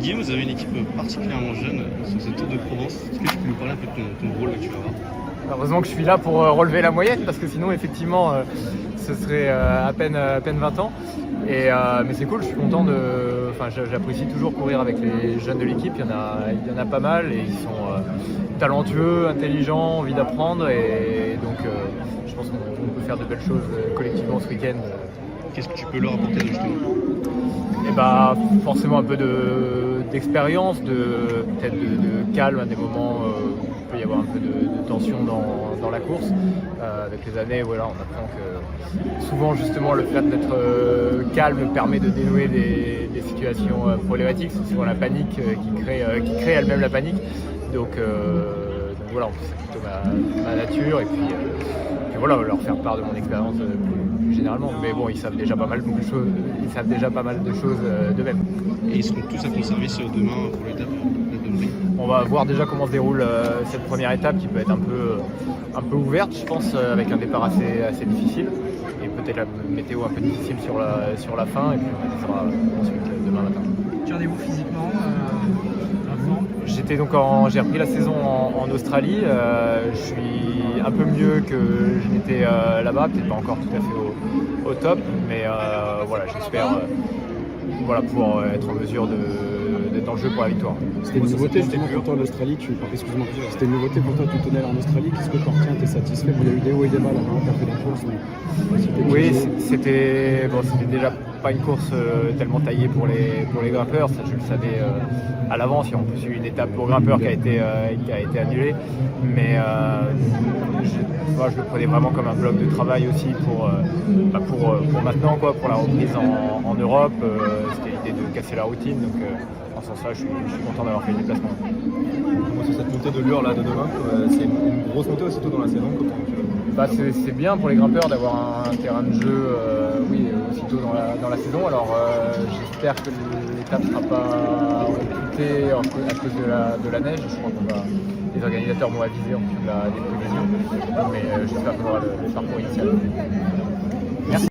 Guillaume, vous avez une équipe particulièrement jeune sur ce Tour de Provence. Est-ce que tu peux nous parler un peu de ton rôle que tu vas avoir? Heureusement que je suis là pour relever la moyenne, parce que sinon effectivement ce serait à peine 20 ans. Mais c'est cool, je suis content j'apprécie toujours courir avec les jeunes de l'équipe. Il y en a pas mal et ils sont talentueux, intelligents, envie d'apprendre, et donc je pense qu'on peut faire de belles choses collectivement ce week-end. Qu'est-ce que tu peux leur apporter justement? Et forcément un peu d'expérience, peut-être de calme à des moments où il peut y avoir un peu de tension dans la course. Avec les années, voilà, on apprend que souvent justement le fait d'être calme permet de dénouer des situations problématiques. C'est souvent la panique qui crée elle-même la panique. Donc voilà, c'est plutôt ma nature, et puis voilà, leur faire part de mon expérience plus généralement. Mais bon, ils savent déjà pas mal de choses d'eux-mêmes. Et ils seront tous à ton service demain pour l'étape de Paris. On va voir déjà comment se déroule cette première étape, qui peut être un peu ouverte, je pense, avec un départ assez difficile, et peut-être la météo un peu difficile sur la fin, et puis on sera ensuite demain matin. Tu en es où physiquement en forme? J'ai repris la saison en Australie. Je suis un peu mieux que je n'étais là-bas, peut-être pas encore tout à fait au top, mais voilà, j'espère pouvoir être en mesure d'être dans le jeu pour la victoire. C'était une nouveauté justement pour toi en Australie, excuse-moi, c'était une nouveauté pour toi, tu tenais en Australie, qu'est-ce que tu retiens, t'es satisfait? Il y a eu des hauts et des bas là-bas, t'as fait des courses, oui, c'était déjà pas une course tellement taillée pour les grimpeurs, ça je le savais à l'avance. Il y a en plus eu une étape pour grimpeurs qui a été annulée, mais je le prenais vraiment comme un bloc de travail aussi pour maintenant, quoi, pour la reprise en Europe. C'était l'idée de casser la routine, donc en ce sens-là, je suis content d'avoir fait le déplacement. Comment c'est cette montée de Lure là de demain? C'est une grosse montée aussitôt dans la saison. C'est bien pour les grimpeurs d'avoir un terrain de jeu aussitôt dans la saison. Alors j'espère que l'étape ne sera pas reputée à cause de la neige. Je crois que les organisateurs vont aviser en fonction des prévisions, mais j'espère qu'on aura le parcours initial. Merci.